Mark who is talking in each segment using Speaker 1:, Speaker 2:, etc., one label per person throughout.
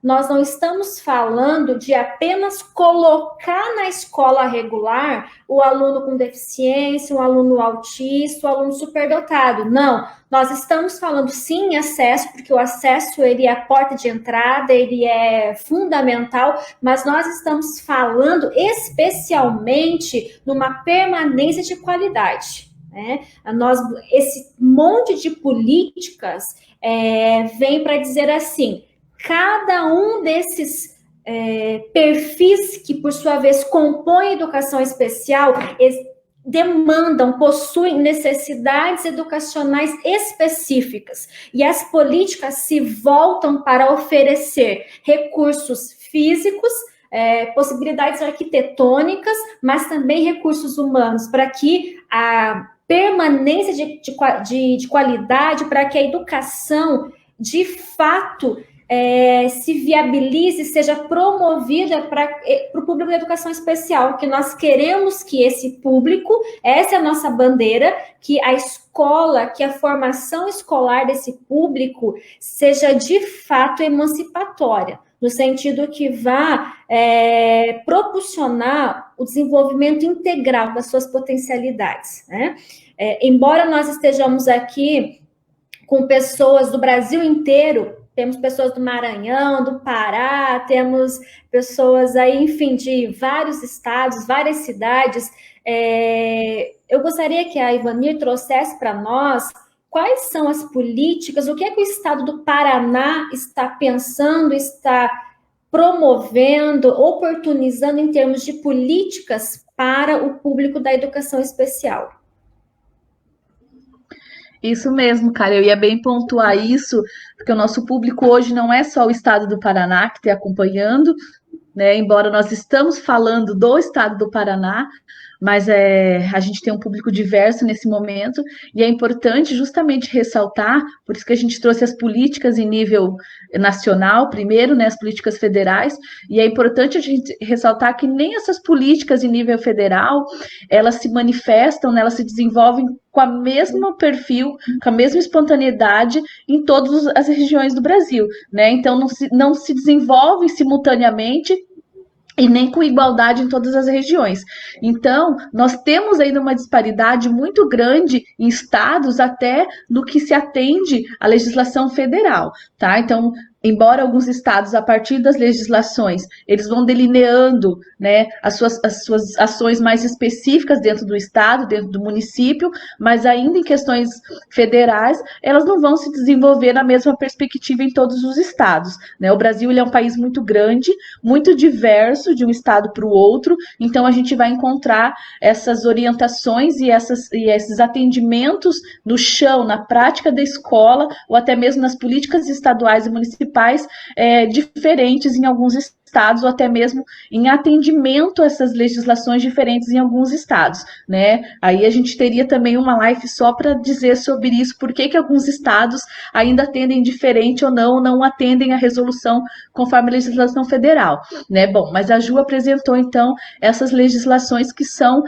Speaker 1: nós não estamos falando de apenas colocar na escola regular o aluno com deficiência, o aluno autista, o aluno superdotado. Não, nós estamos falando sim em acesso, porque o acesso ele é a porta de entrada, ele é fundamental, mas nós estamos falando especialmente numa permanência de qualidade. Né? Esse monte de políticas vem para dizer assim, cada um desses perfis que, por sua vez, compõem a educação especial, demandam, possuem necessidades educacionais específicas, e as políticas se voltam para oferecer recursos físicos, possibilidades arquitetônicas, mas também recursos humanos, para que a permanência de qualidade, para que a educação, de fato, se viabilize, seja promovida para o público da educação especial, que nós queremos que esse público, essa é a nossa bandeira, que a escola, que a formação escolar desse público seja de fato emancipatória, no sentido que vá proporcionar o desenvolvimento integral das suas potencialidades, né? Embora nós estejamos aqui com pessoas do Brasil inteiro, temos pessoas do Maranhão, do Pará, temos pessoas aí, enfim, de vários estados, várias cidades. Eu gostaria que a Ivanir trouxesse para nós quais são as políticas, o que é que o estado do Paraná está pensando, está promovendo, oportunizando em termos de políticas para o público da educação especial.
Speaker 2: Isso mesmo, cara, eu ia bem pontuar isso, porque o nosso público hoje não é só o estado do Paraná que está acompanhando, né? Embora nós estamos falando do estado do Paraná, mas a gente tem um público diverso nesse momento, e é importante justamente ressaltar, por isso que a gente trouxe as políticas em nível nacional, primeiro, né, as políticas federais, e é importante a gente ressaltar que nem essas políticas em nível federal, elas se manifestam, né, elas se desenvolvem com a mesma perfil, com a mesma espontaneidade em todas as regiões do Brasil, né? Então não se desenvolve simultaneamente e nem com igualdade em todas as regiões. Então, nós temos ainda uma disparidade muito grande em estados, até no que se atende à legislação federal, tá? Então, embora alguns estados, a partir das legislações, eles vão delineando, né, as suas ações mais específicas dentro do estado, dentro do município, mas ainda em questões federais, elas não vão se desenvolver na mesma perspectiva em todos os estados, né? O Brasil, ele é um país muito grande, muito diverso de um estado para o outro, então a gente vai encontrar essas orientações e esses atendimentos no chão, na prática da escola, ou até mesmo nas políticas estaduais e municipais, diferentes em alguns estados, ou até mesmo em atendimento a essas legislações diferentes em alguns estados, né? Aí a gente teria também uma live só para dizer sobre isso, por que alguns estados ainda atendem diferente ou não atendem a resolução conforme a legislação federal, né? Bom, mas a Ju apresentou, então, essas legislações que são,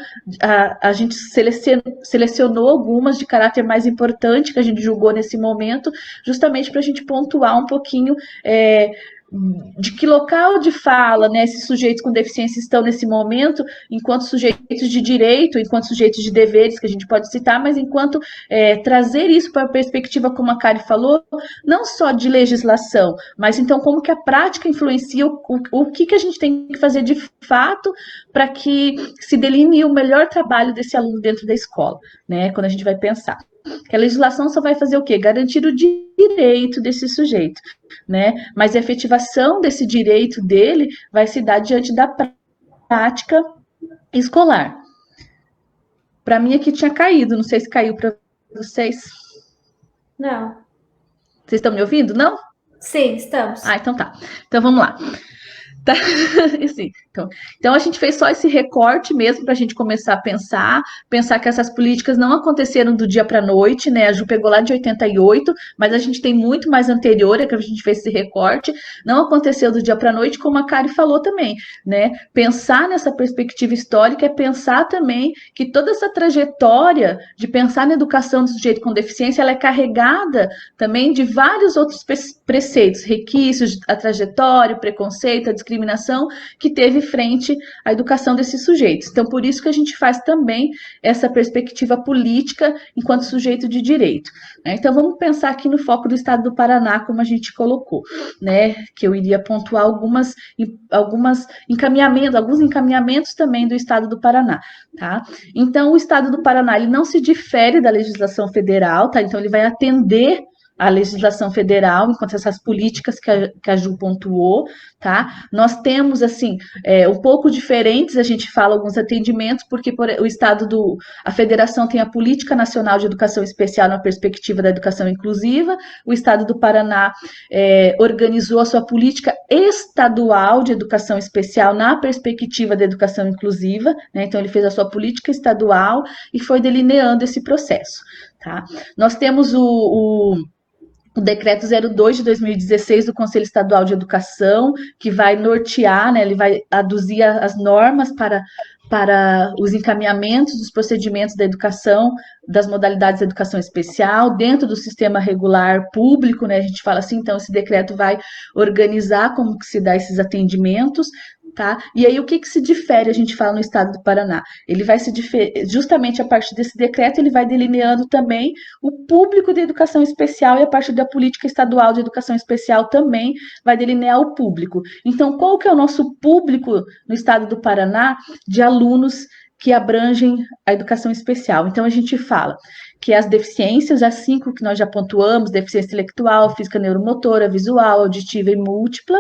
Speaker 2: a gente selecionou algumas de caráter mais importante que a gente julgou nesse momento, justamente para a gente pontuar um pouquinho de que local de fala, né, esses sujeitos com deficiência estão nesse momento, enquanto sujeitos de direito, enquanto sujeitos de deveres, que a gente pode citar, mas enquanto trazer isso para a perspectiva, como a Kari falou, não só de legislação, mas então como que a prática influencia o que a gente tem que fazer de fato para que se delinee o melhor trabalho desse aluno dentro da escola, né, quando a gente vai pensar. Que a legislação só vai fazer o quê? Garantir o direito desse sujeito, né? Mas a efetivação desse direito dele vai se dar diante da prática escolar. Para mim aqui tinha caído, não sei se caiu para vocês.
Speaker 1: Não.
Speaker 2: Vocês estão me ouvindo? Não?
Speaker 1: Sim, estamos.
Speaker 2: Então tá. Então vamos lá. Tá? Assim, então a gente fez só esse recorte mesmo para a gente começar a pensar que essas políticas não aconteceram do dia para a noite, né? A Ju pegou lá de 88, mas a gente tem muito mais anterior, é que a gente fez esse recorte, não aconteceu do dia para a noite, como a Kari falou também, né? Pensar nessa perspectiva histórica é pensar também que toda essa trajetória de pensar na educação do sujeito com deficiência, ela é carregada também de vários outros preceitos, requisitos, a trajetória, o preconceito, a discriminação que teve frente à educação desses sujeitos. Então, por isso que a gente faz também essa perspectiva política enquanto sujeito de direito. Né? Então, vamos pensar aqui no foco do Estado do Paraná, como a gente colocou, né? Que eu iria pontuar alguns encaminhamentos também do Estado do Paraná. Tá? Então, o Estado do Paraná ele não se difere da legislação federal, tá? Então, ele vai atender a legislação federal, enquanto essas políticas que a Ju pontuou, tá? Nós temos, assim, um pouco diferentes, a gente fala alguns atendimentos, porque a federação tem a Política Nacional de Educação Especial na perspectiva da educação inclusiva, o Estado do Paraná organizou a sua política estadual de educação especial na perspectiva da educação inclusiva, né? Então, ele fez a sua política estadual e foi delineando esse processo, tá? Nós temos o decreto 02 de 2016 do Conselho Estadual de Educação, que vai nortear, né, ele vai aduzir as normas para os encaminhamentos dos procedimentos da educação, das modalidades de educação especial, dentro do sistema regular público, né, a gente fala assim, então esse decreto vai organizar como que se dá esses atendimentos, tá? E aí, o que se difere, a gente fala no Estado do Paraná? Ele vai se justamente a partir desse decreto, ele vai delineando também o público de educação especial e a partir da política estadual de educação especial também vai delinear o público. Então, qual que é o nosso público no Estado do Paraná de alunos que abrangem a educação especial? Então, a gente fala que as deficiências, as 5 que nós já pontuamos, deficiência intelectual, física neuromotora, visual, auditiva e múltipla,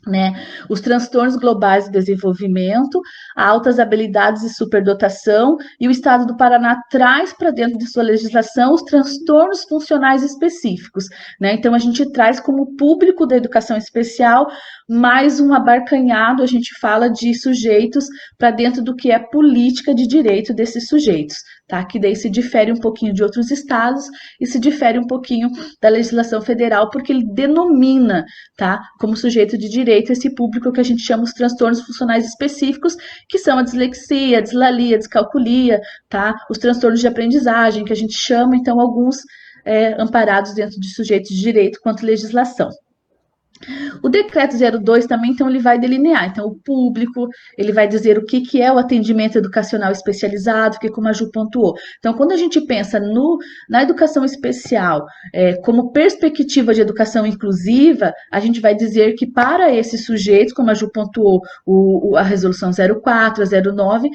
Speaker 2: né? Os transtornos globais do desenvolvimento, altas habilidades e superdotação, e o Estado do Paraná traz para dentro de sua legislação os transtornos funcionais específicos, né? Então, a gente traz como público da educação especial mais um abarcanhado, a gente fala de sujeitos para dentro do que é política de direito desses sujeitos, tá? Que daí se difere um pouquinho de outros estados e se difere um pouquinho da legislação federal, porque ele denomina, tá, como sujeito de direito esse público que a gente chama os transtornos funcionais específicos, que são a dislexia, a dislalia, a descalculia, tá? Os transtornos de aprendizagem, que a gente chama, então, alguns amparados dentro de sujeitos de direito quanto legislação. O decreto 02 também, então, ele vai delinear, então, o público, ele vai dizer o que é o atendimento educacional especializado, que como a Ju pontuou. Então, quando a gente pensa na educação especial como perspectiva de educação inclusiva, a gente vai dizer que para esses sujeitos, como a Ju pontuou, a resolução 04, a 09,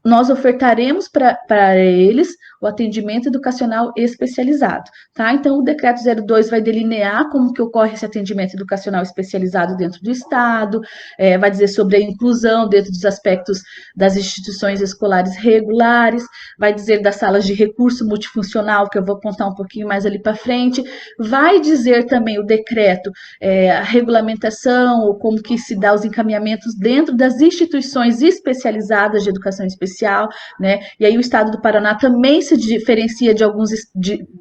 Speaker 2: nós ofertaremos para eles o atendimento educacional especializado, tá? Então, o decreto 02 vai delinear como que ocorre esse atendimento educacional especializado dentro do Estado, vai dizer sobre a inclusão dentro dos aspectos das instituições escolares regulares, vai dizer das salas de recurso multifuncional, que eu vou apontar um pouquinho mais ali para frente, vai dizer também o decreto, a regulamentação, ou como que se dá os encaminhamentos dentro das instituições especializadas de educação especial, né? E aí o Estado do Paraná também se diferencia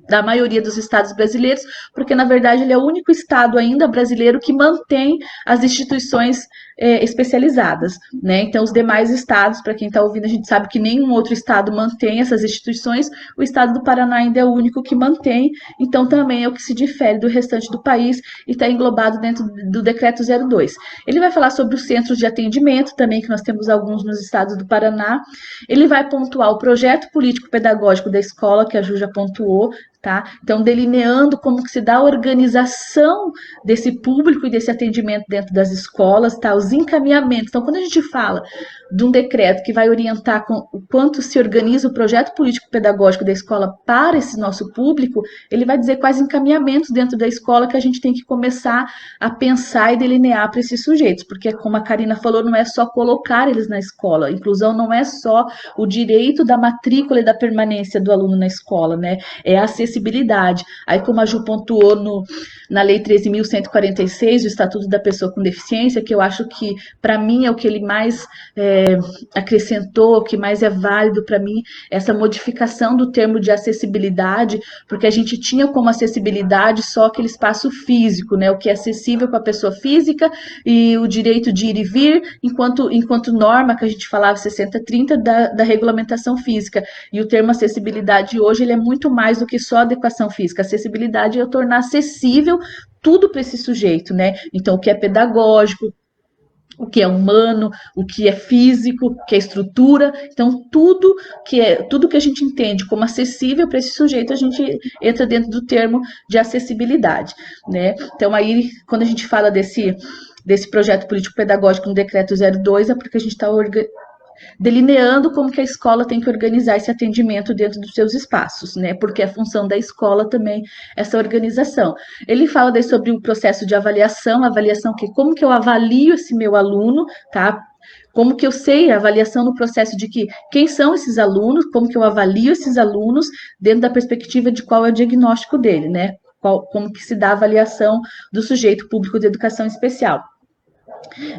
Speaker 2: da maioria dos estados brasileiros, porque na verdade ele é o único estado ainda brasileiro que mantém as instituições especializadas, né? Então, os demais estados, para quem está ouvindo, a gente sabe que nenhum outro estado mantém essas instituições, o Estado do Paraná ainda é o único que mantém, então também é o que se difere do restante do país e está englobado dentro do decreto 02. Ele vai falar sobre os centros de atendimento também, que nós temos alguns nos estados do Paraná. Ele vai pontuar o projeto político-pedagógico da escola, que a Ju já pontuou, tá? Então, delineando como que se dá a organização desse público e desse atendimento dentro das escolas, tá? Os encaminhamentos. Então, quando a gente fala de um decreto que vai orientar o quanto se organiza o projeto político-pedagógico da escola para esse nosso público, ele vai dizer quais encaminhamentos dentro da escola que a gente tem que começar a pensar e delinear para esses sujeitos, porque, como a Karina falou, não é só colocar eles na escola, a inclusão não é só o direito da matrícula e da permanência do aluno na escola, né? É a acessibilidade acessibilidade. Aí, como a Ju pontuou na Lei 13.146, o Estatuto da Pessoa com Deficiência, que eu acho que, para mim, é o que ele mais acrescentou, o que mais é válido para mim, essa modificação do termo de acessibilidade, porque a gente tinha como acessibilidade só aquele espaço físico, né, o que é acessível para a pessoa física e o direito de ir e vir, enquanto norma que a gente falava 60-30 da regulamentação física. E o termo acessibilidade hoje ele é muito mais do que só adequação física. Acessibilidade é eu tornar acessível tudo para esse sujeito, né? Então, o que é pedagógico, o que é humano, o que é físico, o que é estrutura. Então, tudo que a gente entende como acessível para esse sujeito, a gente entra dentro do termo de acessibilidade, né? Então, aí, quando a gente fala desse projeto político-pedagógico no Decreto 02, é porque a gente está delineando como que a escola tem que organizar esse atendimento dentro dos seus espaços, né? Porque é função da escola também essa organização. Ele fala daí sobre o processo de avaliação como que eu avalio esse meu aluno, tá? Como que eu sei a avaliação no processo de quem são esses alunos, como que eu avalio esses alunos dentro da perspectiva de qual é o diagnóstico dele, né? Como que se dá a avaliação do sujeito público de educação especial.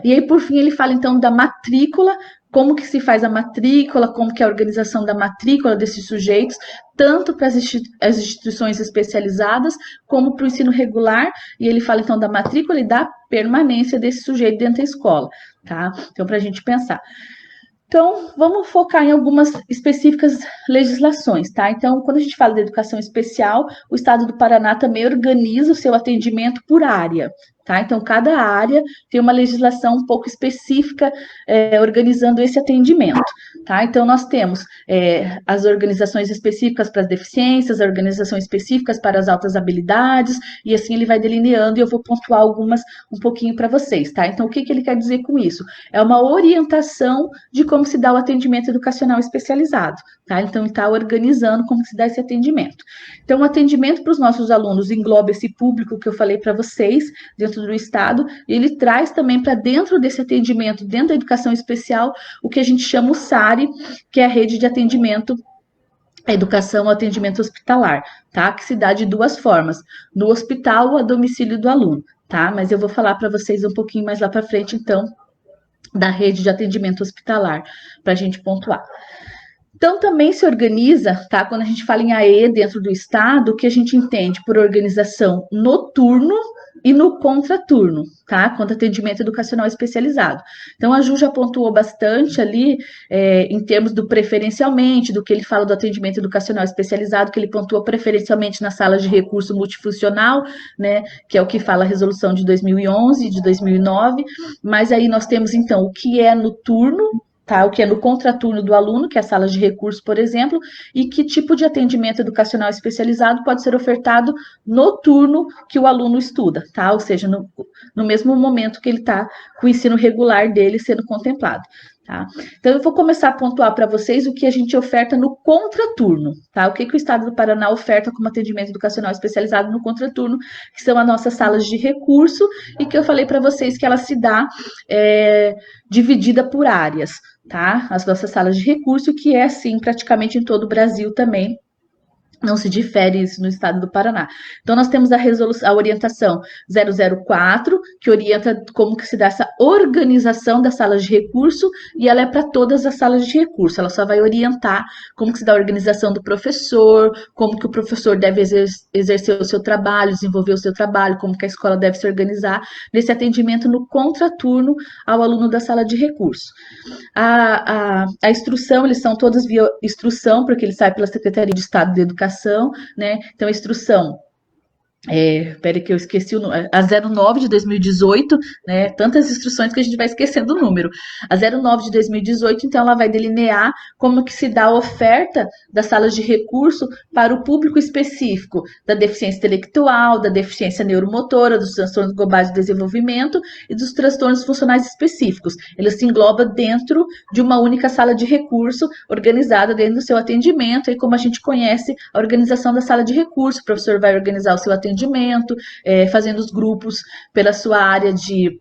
Speaker 2: E aí, por fim, ele fala, então, da matrícula, como que se faz a matrícula, como que é a organização da matrícula desses sujeitos, tanto para as instituições especializadas, como para o ensino regular, e ele fala, então, da matrícula e da permanência desse sujeito dentro da escola, tá? Então, para a gente pensar. Então, vamos focar em algumas específicas legislações, tá? Então, quando a gente fala de educação especial, o Estado do Paraná também organiza o seu atendimento por área, tá? Então, cada área tem uma legislação um pouco específica organizando esse atendimento, tá? Então, nós temos as organizações específicas para as deficiências, as organizações específicas para as altas habilidades, e assim ele vai delineando, e eu vou pontuar algumas um pouquinho para vocês, tá? Então, o que ele quer dizer com isso? É uma orientação de como se dá o atendimento educacional especializado, tá? Então, está organizando como se dá esse atendimento. Então, o atendimento para os nossos alunos engloba esse público que eu falei para vocês, dentro do Estado, e ele traz também para dentro desse atendimento, dentro da educação especial, o que a gente chama o SARI, que é a rede de atendimento a educação ao atendimento hospitalar, tá? Que se dá de duas formas, no hospital ou a domicílio do aluno, tá? Mas eu vou falar para vocês um pouquinho mais lá para frente, então, da rede de atendimento hospitalar, para a gente pontuar. Então, também se organiza, tá? Quando a gente fala em AE dentro do Estado, o que a gente entende por organização noturno e no contraturno, tá? Quanto atendimento educacional especializado. Então, a Ju já pontuou bastante ali, em termos do preferencialmente, do que ele fala do atendimento educacional especializado, que ele pontua preferencialmente nas salas de recurso multifuncional, né? Que é o que fala a resolução de 2011 e de 2009, mas aí nós temos, então, o que é noturno, tá? O que é no contraturno do aluno, que é a sala de recurso, por exemplo, e que tipo de atendimento educacional especializado pode ser ofertado no turno que o aluno estuda, tá? Ou seja, no mesmo momento que ele está com o ensino regular dele sendo contemplado. Tá? Então, eu vou começar a pontuar para vocês o que a gente oferta no contraturno, tá? O que o Estado do Paraná oferta como atendimento educacional especializado no contraturno, que são as nossas salas de recurso, e que eu falei para vocês que ela se dá dividida por áreas, tá? As nossas salas de recurso, que é assim praticamente em todo o Brasil também. Não se difere isso no Estado do Paraná. Então, nós temos a orientação 004, que orienta como que se dá essa organização das salas de recurso, e ela é para todas as salas de recurso. Ela só vai orientar como que se dá a organização do professor, como que o professor deve exercer o seu trabalho, desenvolver o seu trabalho, como que a escola deve se organizar nesse atendimento no contraturno ao aluno da sala de recurso. A instrução, eles são todos via instrução, porque ele sai pela Secretaria de Estado de Educação, né? Então, a instrução, peraí que eu esqueci o número, a 09 de 2018, né? Tantas instruções que a gente vai esquecendo o número. A 09 de 2018, então, ela vai delinear como que se dá a oferta das salas de recurso para o público específico da deficiência intelectual, da deficiência neuromotora, dos transtornos globais de desenvolvimento e dos transtornos funcionais específicos. Ele se engloba dentro de uma única sala de recurso organizada dentro do seu atendimento, e como a gente conhece a organização da sala de recurso, o professor vai organizar o seu atendimento, fazendo os grupos pela sua área de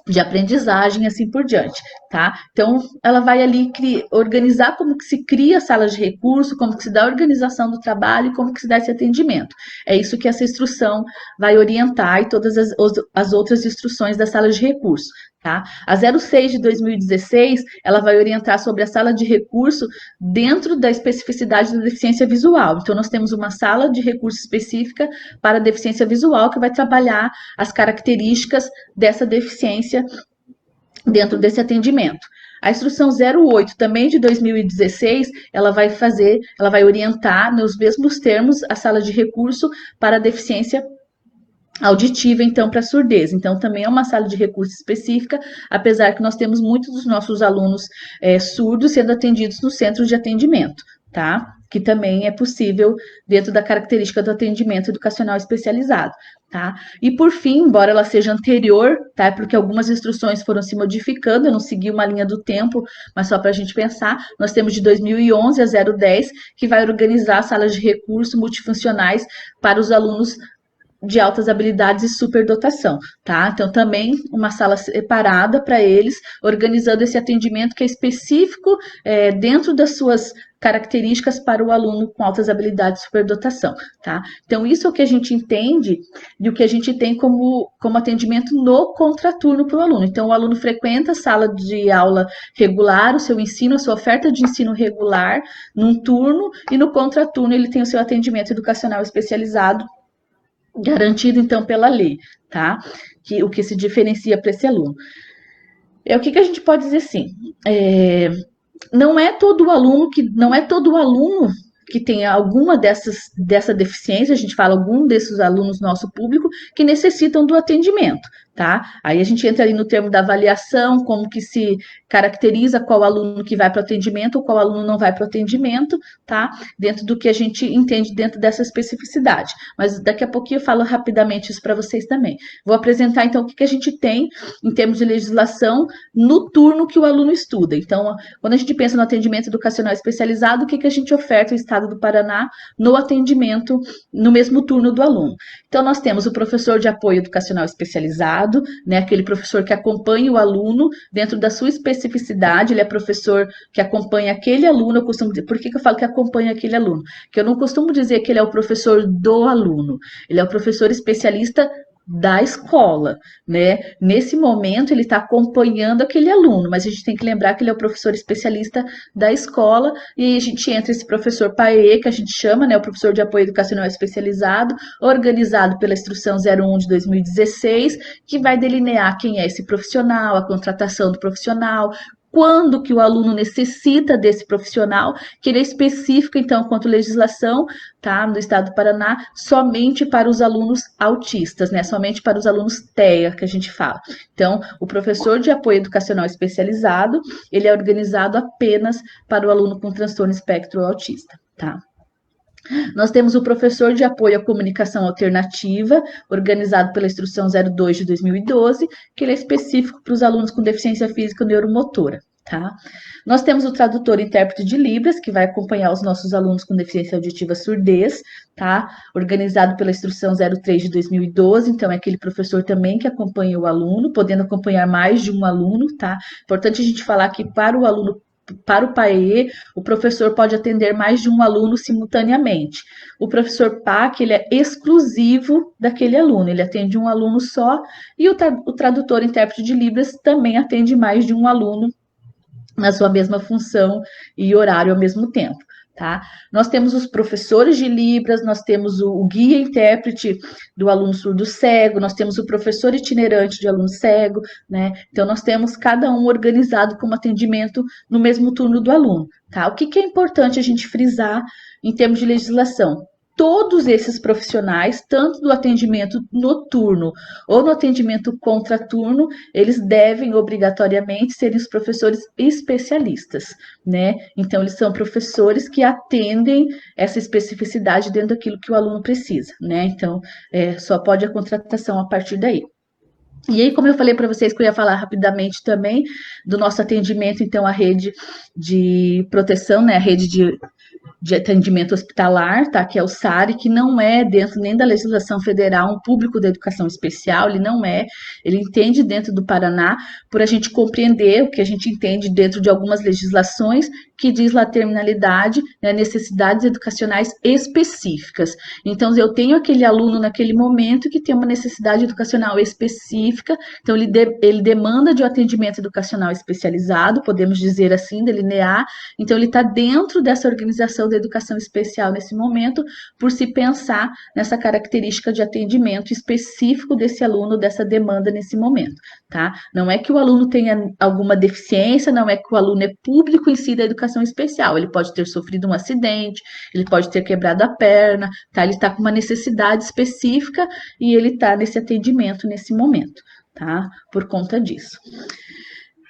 Speaker 2: de aprendizagem, assim por diante, tá? Então, ela vai ali organizar como que se cria salas de recurso, como que se dá a organização do trabalho e como que se dá esse atendimento. É isso que essa instrução vai orientar e todas as outras instruções da sala de recurso, tá? A 06 de 2016, ela vai orientar sobre a sala de recurso dentro da especificidade da deficiência visual. Então, nós temos uma sala de recurso específica para a deficiência visual que vai trabalhar as características dessa deficiência dentro desse atendimento. A instrução 08, também de 2016, ela vai orientar nos mesmos termos a sala de recurso para a deficiência auditiva, então, para surdez. Então, também é uma sala de recurso específica, apesar que nós temos muitos dos nossos alunos surdos sendo atendidos no centro de atendimento, tá? Que também é possível dentro da característica do atendimento educacional especializado, tá? E por fim, embora ela seja anterior, tá? Porque algumas instruções foram se modificando, eu não segui uma linha do tempo, mas só para a gente pensar, nós temos de 2011 a 010, que vai organizar salas de recurso multifuncionais para os alunos de altas habilidades e superdotação, tá? Então, também uma sala separada para eles, organizando esse atendimento que é específico dentro das suas características para o aluno com altas habilidades e superdotação, tá? Então, isso é o que a gente entende e o que a gente tem como atendimento no contraturno para o aluno. Então, o aluno frequenta a sala de aula regular, o seu ensino, a sua oferta de ensino regular, num turno, e no contraturno ele tem o seu atendimento educacional especializado, garantido, então, pela lei, tá? O que se diferencia para esse aluno. O que a gente pode dizer assim? Não é todo aluno que tem alguma dessa deficiência, a gente fala algum desses alunos nosso público, que necessitam do atendimento, tá? Aí a gente entra ali no termo da avaliação, como que se caracteriza qual aluno que vai para o atendimento ou qual aluno não vai para o atendimento, tá? Dentro do que a gente entende dentro dessa especificidade. Mas daqui a pouquinho eu falo rapidamente isso para vocês também. Vou apresentar, então, o que a gente tem em termos de legislação no turno que o aluno estuda. Então, quando a gente pensa no atendimento educacional especializado, o que a gente oferta no Estado do Paraná no atendimento no mesmo turno do aluno? Então, nós temos o professor de apoio educacional especializado, né, aquele professor que acompanha o aluno dentro da sua especificidade, ele é professor que acompanha aquele aluno. Eu costumo dizer, por que eu falo que acompanha aquele aluno? Porque eu não costumo dizer que ele é o professor do aluno, ele é o professor especialista da escola, né? Nesse momento ele está acompanhando aquele aluno, mas a gente tem que lembrar que ele é o professor especialista da escola, e a gente entra esse professor PAE, que a gente chama, né, o professor de apoio educacional especializado, organizado pela instrução 01 de 2016, que vai delinear quem é esse profissional, a contratação do profissional, quando que o aluno necessita desse profissional, que ele é específico, então, quanto à legislação, tá, no Estado do Paraná, somente para os alunos autistas, né, somente para os alunos TEA, que a gente fala. Então, o professor de apoio educacional especializado, ele é organizado apenas para o aluno com transtorno espectro autista, tá? Nós temos o professor de apoio à comunicação alternativa, organizado pela instrução 02 de 2012, que ele é específico para os alunos com deficiência física neuromotora, tá? Nós temos o tradutor e intérprete de Libras, que vai acompanhar os nossos alunos com deficiência auditiva surdez, tá? Organizado pela instrução 03 de 2012, então é aquele professor também que acompanha o aluno, podendo acompanhar mais de um aluno, tá? Importante a gente falar que para o aluno, para o PAE, o professor pode atender mais de um aluno simultaneamente. O professor PAC, ele é exclusivo daquele aluno, ele atende um aluno só, e o tradutor e intérprete de Libras também atende mais de um aluno na sua mesma função e horário ao mesmo tempo, tá? Nós temos os professores de Libras, nós temos o guia intérprete do aluno surdo cego, nós temos o professor itinerante de aluno cego, né? Então, nós temos cada um organizado como atendimento no mesmo turno do aluno, tá? O que é importante a gente frisar em termos de legislação? Todos esses profissionais, tanto do atendimento noturno ou no atendimento contraturno, eles devem obrigatoriamente serem os professores especialistas, né? Então, eles são professores que atendem essa especificidade dentro daquilo que o aluno precisa, né? Então, só pode a contratação a partir daí. E aí, como eu falei para vocês que eu ia falar rapidamente também do nosso atendimento, então, a rede de proteção, né? A rede de atendimento hospitalar, tá? Que é o SARI, que não é dentro nem da legislação federal um público da educação especial, ele não é, ele entende dentro do Paraná, por a gente compreender o que a gente entende dentro de algumas legislações, que diz lá terminalidade, né, necessidades educacionais específicas. Então, eu tenho aquele aluno naquele momento que tem uma necessidade educacional específica, então ele demanda de um atendimento educacional especializado, podemos dizer assim, delinear, então ele está dentro dessa organização da educação especial nesse momento, por se pensar nessa característica de atendimento específico desse aluno, dessa demanda nesse momento, tá? Não é que o aluno tenha alguma deficiência, não é que o aluno é público em si da educação especial, ele pode ter sofrido um acidente, ele pode ter quebrado a perna, tá? Ele está com uma necessidade específica e ele está nesse atendimento nesse momento, tá? Por conta disso.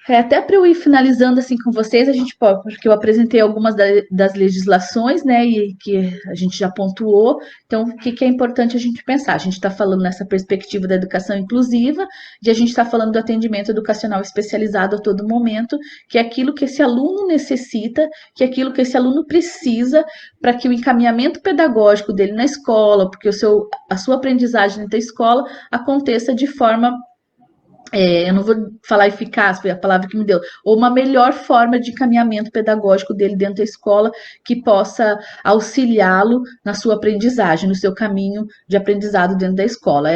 Speaker 2: Até para eu ir finalizando assim com vocês, a gente pode, porque eu apresentei algumas das legislações, né, e que a gente já pontuou. Então, o que é importante a gente pensar? A gente está falando nessa perspectiva da educação inclusiva, de a gente está falando do atendimento educacional especializado a todo momento, que é aquilo que esse aluno necessita, que é aquilo que esse aluno precisa para que o encaminhamento pedagógico dele na escola, porque a sua aprendizagem dentro da escola aconteça de forma eu não vou falar eficaz, foi a palavra que me deu, ou uma melhor forma de encaminhamento pedagógico dele dentro da escola que possa auxiliá-lo na sua aprendizagem, no seu caminho de aprendizado dentro da escola.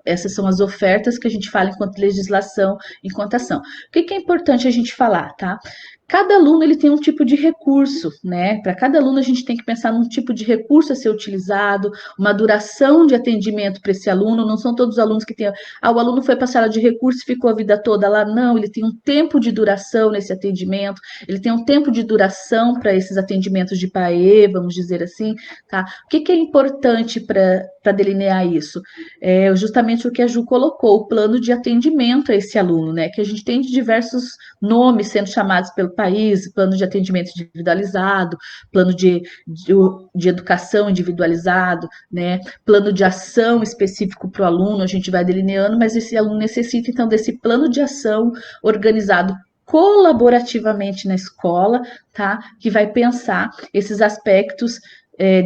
Speaker 2: Essas são as ofertas que a gente fala enquanto legislação, enquanto ação. O que é importante a gente falar, tá? Cada aluno ele tem um tipo de recurso, né? Para cada aluno a gente tem que pensar num tipo de recurso a ser utilizado, uma duração de atendimento para esse aluno. Não são todos os alunos que têm. O aluno foi para a sala de recurso e ficou a vida toda lá. Não, ele tem um tempo de duração nesse atendimento, ele tem um tempo de duração para esses atendimentos de PAE, vamos dizer assim, tá? O que é importante para delinear isso? É justamente o que a Ju colocou, o plano de atendimento a esse aluno, né? Que a gente tem de diversos nomes sendo chamados pelo país, plano de atendimento individualizado, plano de educação individualizado, né? Plano de ação específico para o aluno, a gente vai delineando, mas esse aluno necessita, então, desse plano de ação organizado colaborativamente na escola, tá? Que vai pensar esses aspectos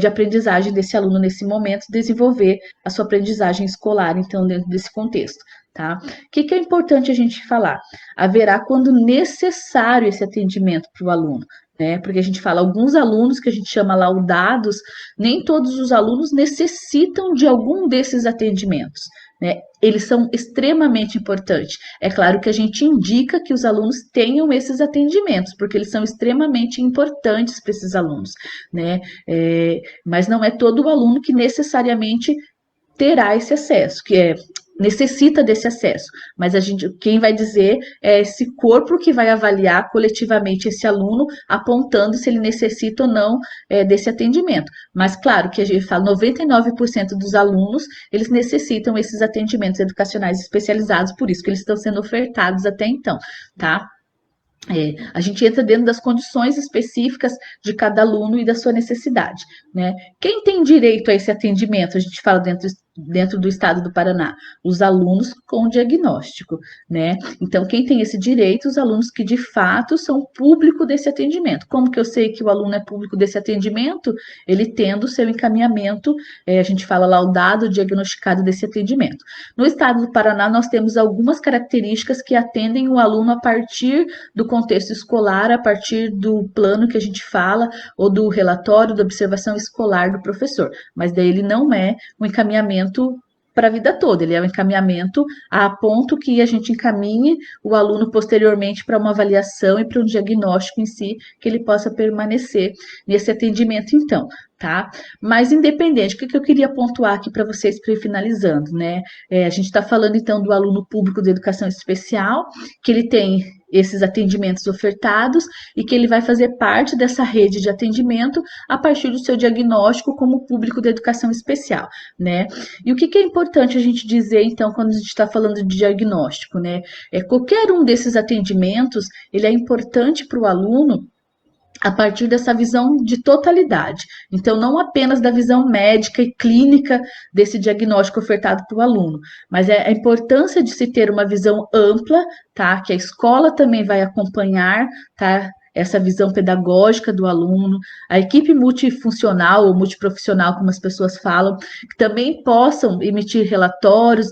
Speaker 2: de aprendizagem desse aluno nesse momento, desenvolver a sua aprendizagem escolar, então, dentro desse contexto. Tá? O que é importante a gente falar? Haverá quando necessário esse atendimento para o aluno, né? Porque a gente fala, alguns alunos que a gente chama laudados, nem todos os alunos necessitam de algum desses atendimentos, né? Eles são extremamente importantes. É claro que a gente indica que os alunos tenham esses atendimentos, porque eles são extremamente importantes para esses alunos, né? Mas não é todo o aluno que necessariamente terá esse acesso, necessita desse acesso, mas quem vai dizer é esse corpo que vai avaliar coletivamente esse aluno, apontando se ele necessita ou não desse atendimento. Mas claro que a gente fala 99% dos alunos, eles necessitam esses atendimentos educacionais especializados, por isso que eles estão sendo ofertados até então, tá? A gente entra dentro das condições específicas de cada aluno e da sua necessidade, né? Quem tem direito a esse atendimento? A gente fala dentro do estado do Paraná, os alunos com diagnóstico, né? Então, quem tem esse direito? Os alunos que de fato são público desse atendimento. Como que eu sei que o aluno é público desse atendimento? Ele tendo o seu encaminhamento, a gente fala laudado, diagnosticado desse atendimento. No estado do Paraná, nós temos algumas características que atendem o aluno a partir do contexto escolar, a partir do plano que a gente fala, ou do relatório da observação escolar do professor, mas daí ele não é um encaminhamento para a vida toda, ele é um encaminhamento a ponto que a gente encaminhe o aluno posteriormente para uma avaliação e para um diagnóstico em si, que ele possa permanecer nesse atendimento então, tá? Mas independente, o que eu queria pontuar aqui para vocês para ir finalizando, né? A gente está falando então do aluno público de educação especial, que ele tem esses atendimentos ofertados e que ele vai fazer parte dessa rede de atendimento a partir do seu diagnóstico como público de educação especial, né? E o que é importante a gente dizer, então, quando a gente está falando de diagnóstico, né? Qualquer um desses atendimentos, ele é importante para o aluno a partir dessa visão de totalidade. Então, não apenas da visão médica e clínica desse diagnóstico ofertado para o aluno, mas a importância de se ter uma visão ampla, tá? Que a escola também vai acompanhar, tá? essa visão pedagógica do aluno, a equipe multifuncional ou multiprofissional, como as pessoas falam, que também possam emitir relatórios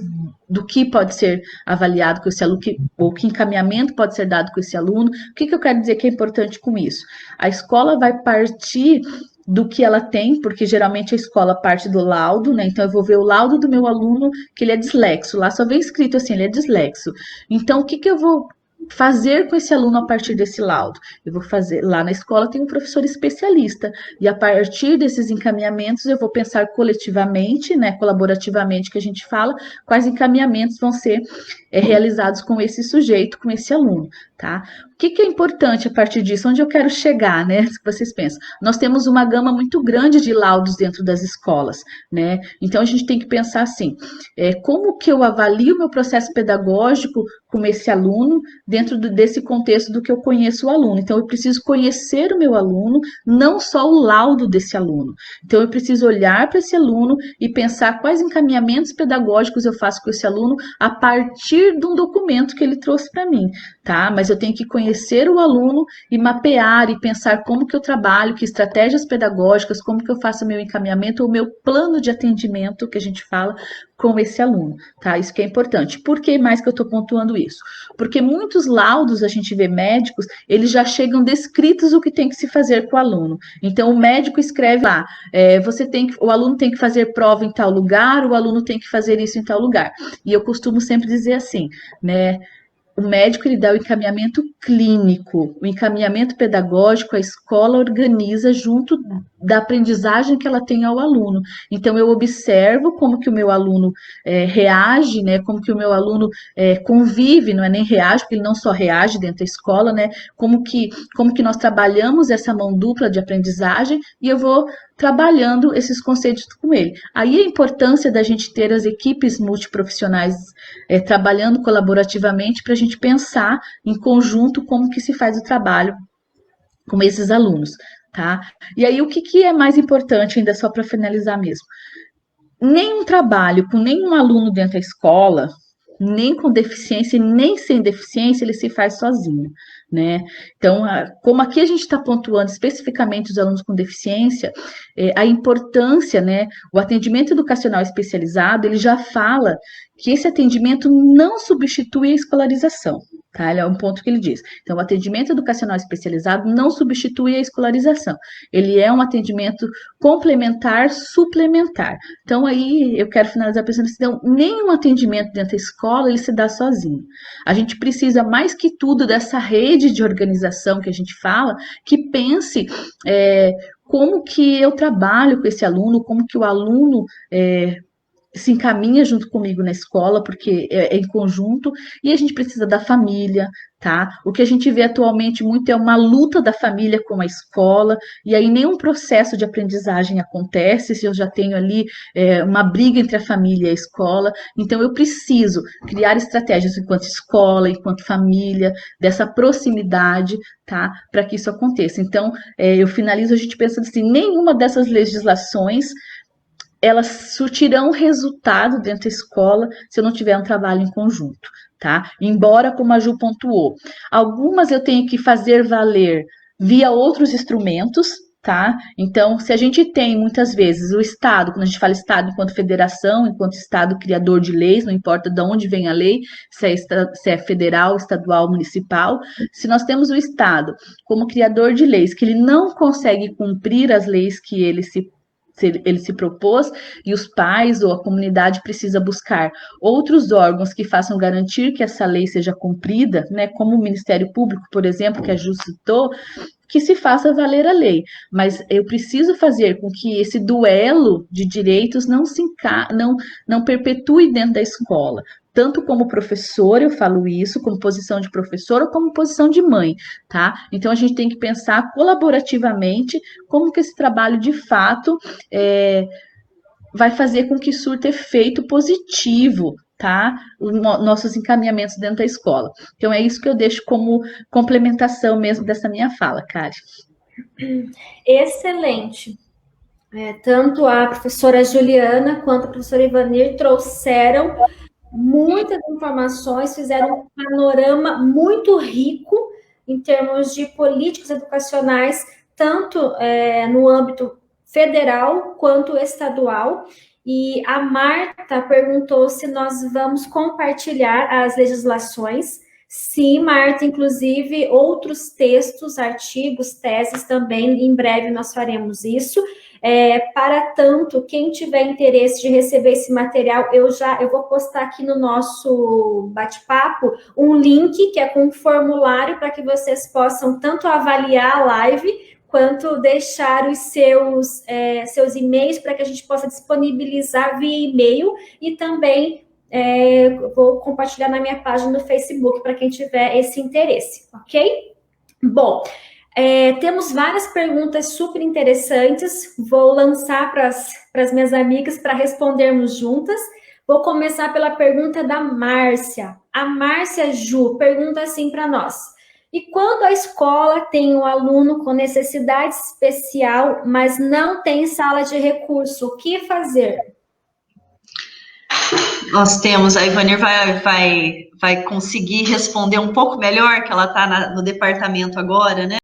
Speaker 2: do que pode ser avaliado com esse aluno, ou que encaminhamento pode ser dado com esse aluno. O que eu quero dizer que é importante com isso? A escola vai partir do que ela tem, porque geralmente a escola parte do laudo, né? Então eu vou ver o laudo do meu aluno, que ele é dislexo, lá só vem escrito assim, ele é dislexo. Então o que eu vou fazer com esse aluno a partir desse laudo? Eu vou fazer, lá na escola tem um professor especialista, e a partir desses encaminhamentos eu vou pensar coletivamente, né, colaborativamente que a gente fala, quais encaminhamentos vão ser realizados com esse sujeito, com esse aluno, tá? O que é importante a partir disso? Onde eu quero chegar, né? Que vocês pensam. Nós temos uma gama muito grande de laudos dentro das escolas, né? Então a gente tem que pensar assim: como que eu avalio o meu processo pedagógico com esse aluno dentro desse contexto do que eu conheço o aluno? Então eu preciso conhecer o meu aluno, não só o laudo desse aluno. Então eu preciso olhar para esse aluno e pensar quais encaminhamentos pedagógicos eu faço com esse aluno a partir de um documento que ele trouxe para mim, tá? Mas eu tenho que conhecer o aluno e mapear e pensar como que eu trabalho, que estratégias pedagógicas, como que eu faço meu encaminhamento ou meu plano de atendimento, que a gente fala, com esse aluno, tá? Isso que é importante. Por que mais que eu estou pontuando isso? Porque muitos laudos, a gente vê médicos, eles já chegam descritos o que tem que se fazer com o aluno. Então, o médico escreve lá, o aluno tem que fazer prova em tal lugar, o aluno tem que fazer isso em tal lugar. E eu costumo sempre dizer assim, né? O médico ele dá o encaminhamento clínico, o encaminhamento pedagógico, a escola organiza junto da aprendizagem que ela tem ao aluno. Então, eu observo como que o meu aluno reage, né? Como que o meu aluno convive, não é nem reage, porque ele não só reage dentro da escola, né? Como que nós trabalhamos essa mão dupla de aprendizagem e eu vou trabalhando esses conceitos com ele. Aí a importância da gente ter as equipes multiprofissionais trabalhando colaborativamente para a gente pensar em conjunto como que se faz o trabalho com esses alunos, tá? E aí o que é mais importante, ainda só para finalizar mesmo? Nenhum trabalho com nenhum aluno dentro da escola, nem com deficiência, nem sem deficiência, ele se faz sozinho, né? Então, como aqui a gente está pontuando especificamente os alunos com deficiência, a importância, né? O atendimento educacional especializado, ele já fala que esse atendimento não substitui a escolarização, tá? É um ponto que ele diz. Então, o atendimento educacional especializado não substitui a escolarização. Ele é um atendimento complementar, suplementar. Então, aí eu quero finalizar pensando assim, então, nenhum atendimento dentro da escola ele se dá sozinho. A gente precisa, mais que tudo, dessa rede de organização que a gente fala, que pense como que eu trabalho com esse aluno, como que o aluno se encaminha junto comigo na escola, porque é em conjunto, e a gente precisa da família, tá? O que a gente vê atualmente muito é uma luta da família com a escola, e aí nenhum processo de aprendizagem acontece se eu já tenho ali uma briga entre a família e a escola. Então eu preciso criar estratégias enquanto escola, enquanto família, dessa proximidade, tá? Para que isso aconteça. Então eu finalizo a gente pensando assim, nenhuma dessas legislações elas surtirão resultado dentro da escola se eu não tiver um trabalho em conjunto, tá? Embora, como a Ju pontuou, algumas eu tenho que fazer valer via outros instrumentos, tá? Então, se a gente tem, muitas vezes, o Estado, quando a gente fala Estado enquanto federação, enquanto Estado criador de leis, não importa de onde vem a lei, se é federal, estadual, municipal, se nós temos o Estado como criador de leis, que ele não consegue cumprir as leis que ele se propôs, e os pais ou a comunidade precisa buscar outros órgãos que façam garantir que essa lei seja cumprida, né, como o Ministério Público, por exemplo, que a Ju citou, que se faça valer a lei. Mas eu preciso fazer com que esse duelo de direitos não perpetue dentro da escola. Tanto como professor, eu falo isso, como posição de professor ou como posição de mãe, tá? Então, a gente tem que pensar colaborativamente como que esse trabalho, de fato, vai fazer com que surta efeito positivo, tá? Os nossos encaminhamentos dentro da escola. Então, é isso que eu deixo como complementação mesmo dessa minha fala, Kari.
Speaker 1: Excelente. Tanto a professora Juliana quanto a professora Ivanir trouxeram muitas informações, fizeram um panorama muito rico em termos de políticas educacionais, tanto no âmbito federal quanto estadual. E a Marta perguntou se nós vamos compartilhar as legislações. Sim, Marta, inclusive outros textos, artigos, teses também, em breve nós faremos isso. Para tanto, quem tiver interesse de receber esse material, eu vou postar aqui no nosso bate-papo um link que é com um formulário para que vocês possam tanto avaliar a live quanto deixar os seus e-mails para que a gente possa disponibilizar via e-mail e também vou compartilhar na minha página no Facebook para quem tiver esse interesse, ok? Bom, temos várias perguntas super interessantes, vou lançar para as minhas amigas para respondermos juntas. Vou começar pela pergunta da Márcia. A Márcia Ju pergunta assim para nós: e quando a escola tem um aluno com necessidade especial, mas não tem sala de recurso, o que fazer?
Speaker 3: Nós temos, a Ivani vai conseguir responder um pouco melhor, que ela está no departamento agora, né?